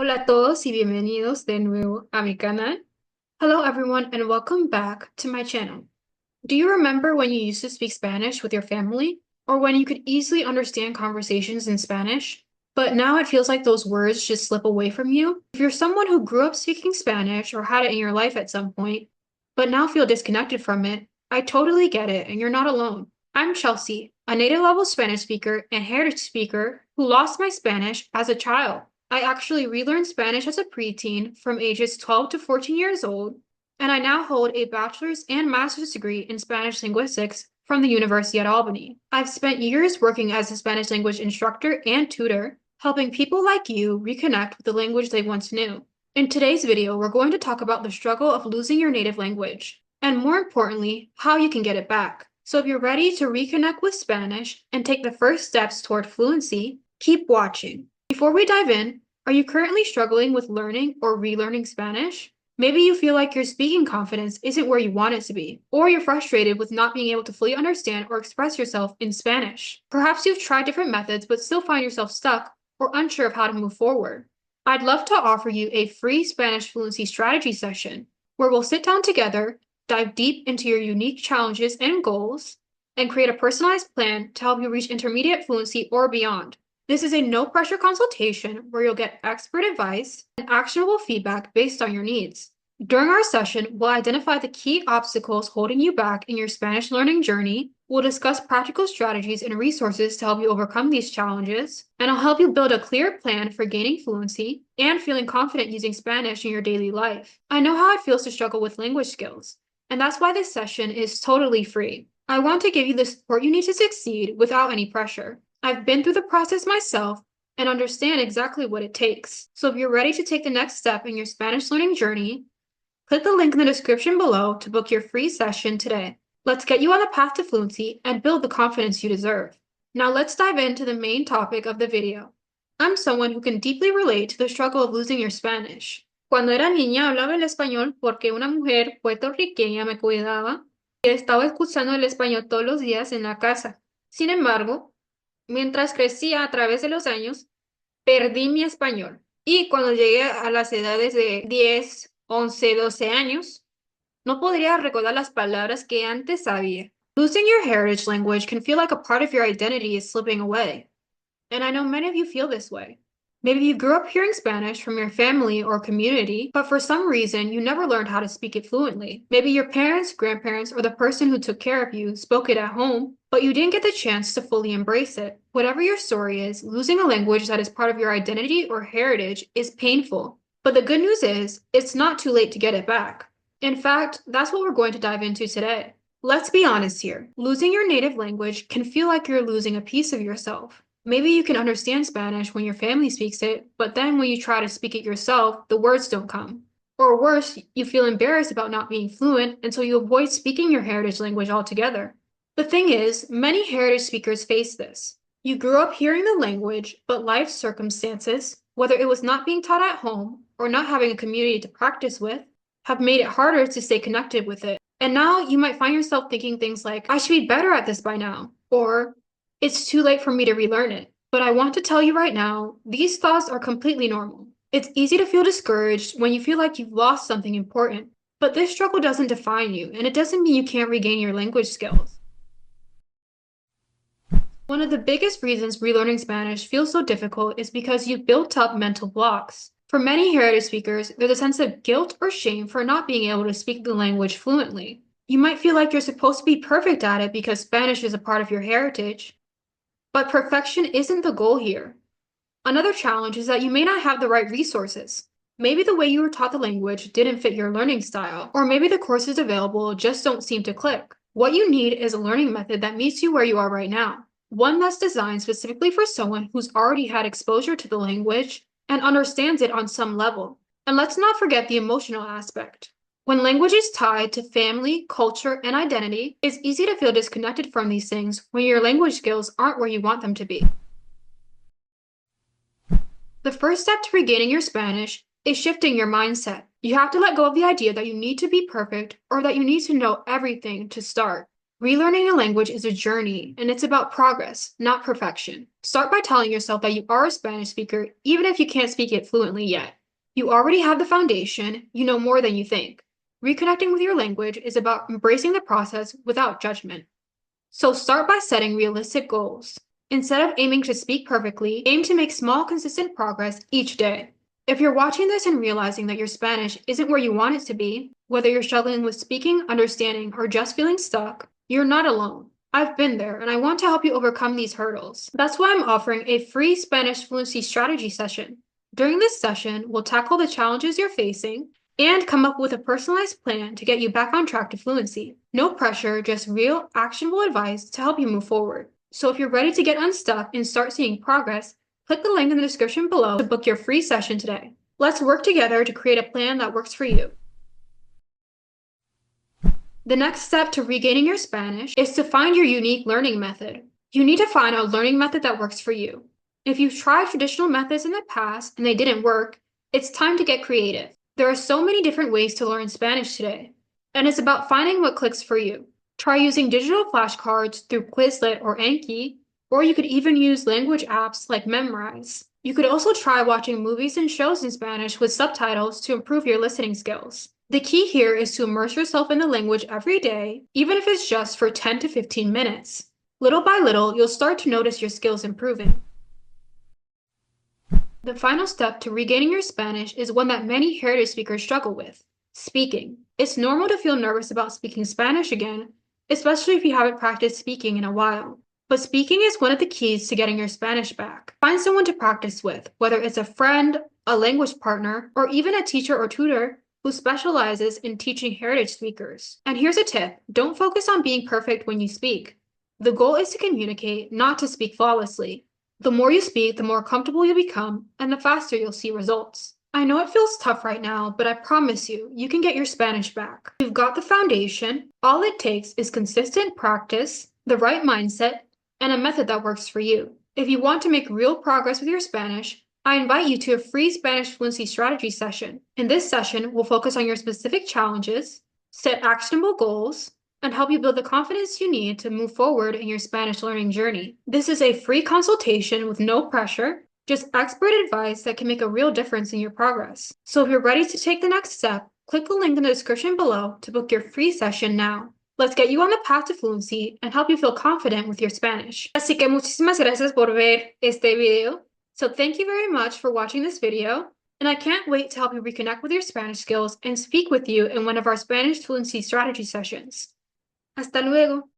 Hola a todos y bienvenidos de nuevo a mi canal. Hello everyone and welcome back to my channel. Do you remember when you used to speak Spanish with your family? Or when you could easily understand conversations in Spanish? But now it feels like those words just slip away from you? If you're someone who grew up speaking Spanish or had it in your life at some point, but now feel disconnected from it, I totally get it and you're not alone. I'm Chelsea, a native level Spanish speaker and heritage speaker who lost my Spanish as a child. I actually relearned Spanish as a preteen from ages 12 to 14 years old, and I now hold a bachelor's and master's degree in Spanish linguistics from the University at Albany. I've spent years working as a Spanish language instructor and tutor, helping people like you reconnect with the language they once knew. In today's video, we're going to talk about the struggle of losing your native language, and more importantly, how you can get it back. So if you're ready to reconnect with Spanish and take the first steps toward fluency, keep watching. Before we dive in, are you currently struggling with learning or relearning Spanish? Maybe you feel like your speaking confidence isn't where you want it to be, or you're frustrated with not being able to fully understand or express yourself in Spanish. Perhaps you've tried different methods but still find yourself stuck or unsure of how to move forward. I'd love to offer you a free Spanish fluency strategy session where we'll sit down together, dive deep into your unique challenges and goals, and create a personalized plan to help you reach intermediate fluency or beyond. This is a no-pressure consultation where you'll get expert advice and actionable feedback based on your needs. During our session, we'll identify the key obstacles holding you back in your Spanish learning journey. We'll discuss practical strategies and resources to help you overcome these challenges, and I'll help you build a clear plan for gaining fluency and feeling confident using Spanish in your daily life. I know how it feels to struggle with language skills, and that's why this session is totally free. I want to give you the support you need to succeed without any pressure. I've been through the process myself and understand exactly what it takes. So if you're ready to take the next step in your Spanish learning journey, click the link in the description below to book your free session today. Let's get you on the path to fluency and build the confidence you deserve. Now let's dive into the main topic of the video. I'm someone who can deeply relate to the struggle of losing your Spanish. Cuando era niña hablaba el español porque una mujer puertorriqueña me cuidaba y estaba escuchando el español todos los días en la casa. Sin embargo, mientras crecía a través de los años, perdí mi español. Y cuando llegué a las edades de 10, 11, 12 años, no podría recordar las palabras que antes sabía. Losing your heritage language can feel like a part of your identity is slipping away. And I know many of you feel this way. Maybe you grew up hearing Spanish from your family or community, but for some reason you never learned how to speak it fluently. Maybe your parents, grandparents, or the person who took care of you spoke it at home, but you didn't get the chance to fully embrace it. Whatever your story is, losing a language that is part of your identity or heritage is painful. But the good news is, it's not too late to get it back. In fact, that's what we're going to dive into today. Let's be honest here. Losing your native language can feel like you're losing a piece of yourself. Maybe you can understand Spanish when your family speaks it, but then when you try to speak it yourself, the words don't come. Or worse, you feel embarrassed about not being fluent, and so you avoid speaking your heritage language altogether. The thing is, many heritage speakers face this. You grew up hearing the language, but life circumstances, whether it was not being taught at home or not having a community to practice with, have made it harder to stay connected with it. And now you might find yourself thinking things like, I should be better at this by now, or it's too late for me to relearn it. But I want to tell you right now, these thoughts are completely normal. It's easy to feel discouraged when you feel like you've lost something important, but this struggle doesn't define you, and it doesn't mean you can't regain your language skills. One of the biggest reasons relearning Spanish feels so difficult is because you've built up mental blocks. For many heritage speakers, there's a sense of guilt or shame for not being able to speak the language fluently. You might feel like you're supposed to be perfect at it because Spanish is a part of your heritage, but perfection isn't the goal here. Another challenge is that you may not have the right resources. Maybe the way you were taught the language didn't fit your learning style, or maybe the courses available just don't seem to click. What you need is a learning method that meets you where you are right now. One that's designed specifically for someone who's already had exposure to the language and understands it on some level. And let's not forget the emotional aspect. When language is tied to family, culture, and identity, it's easy to feel disconnected from these things when your language skills aren't where you want them to be. The first step to regaining your Spanish is shifting your mindset. You have to let go of the idea that you need to be perfect or that you need to know everything to start. Relearning a language is a journey, and it's about progress, not perfection. Start by telling yourself that you are a Spanish speaker, even if you can't speak it fluently yet. You already have the foundation, you know more than you think. Reconnecting with your language is about embracing the process without judgment. So start by setting realistic goals. Instead of aiming to speak perfectly, aim to make small, consistent progress each day. If you're watching this and realizing that your Spanish isn't where you want it to be, whether you're struggling with speaking, understanding, or just feeling stuck, you're not alone. I've been there, and I want to help you overcome these hurdles. That's why I'm offering a free Spanish fluency strategy session. During this session, we'll tackle the challenges you're facing and come up with a personalized plan to get you back on track to fluency. No pressure, just real, actionable advice to help you move forward. So if you're ready to get unstuck and start seeing progress, click the link in the description below to book your free session today. Let's work together to create a plan that works for you. The next step to regaining your Spanish is to find your unique learning method. You need to find a learning method that works for you. If you've tried traditional methods in the past and they didn't work, it's time to get creative. There are so many different ways to learn Spanish today, and it's about finding what clicks for you. Try using digital flashcards through Quizlet or Anki, or you could even use language apps like Memrise. You could also try watching movies and shows in Spanish with subtitles to improve your listening skills. The key here is to immerse yourself in the language every day, even if it's just for 10 to 15 minutes. Little by little, you'll start to notice your skills improving. The final step to regaining your Spanish is one that many heritage speakers struggle with: speaking. It's normal to feel nervous about speaking Spanish again, especially if you haven't practiced speaking in a while. But speaking is one of the keys to getting your Spanish back. Find someone to practice with, whether it's a friend, a language partner, or even a teacher or tutor who specializes in teaching heritage speakers. And here's a tip: don't focus on being perfect when you speak. The goal is to communicate, not to speak flawlessly. The more you speak, the more comfortable you'll become, and the faster you'll see results. I know it feels tough right now, but I promise you, you can get your Spanish back. You've got the foundation. All it takes is consistent practice, the right mindset, and a method that works for you. If you want to make real progress with your Spanish, I invite you to a free Spanish fluency strategy session. In this session, we'll focus on your specific challenges, set actionable goals, and help you build the confidence you need to move forward in your Spanish learning journey. This is a free consultation with no pressure, just expert advice that can make a real difference in your progress. So if you're ready to take the next step, click the link in the description below to book your free session now. Let's get you on the path to fluency and help you feel confident with your Spanish. Así que muchísimas gracias por ver este video. So thank you very much for watching this video, and I can't wait to help you reconnect with your Spanish skills and speak with you in one of our Spanish fluency strategy sessions. Hasta luego.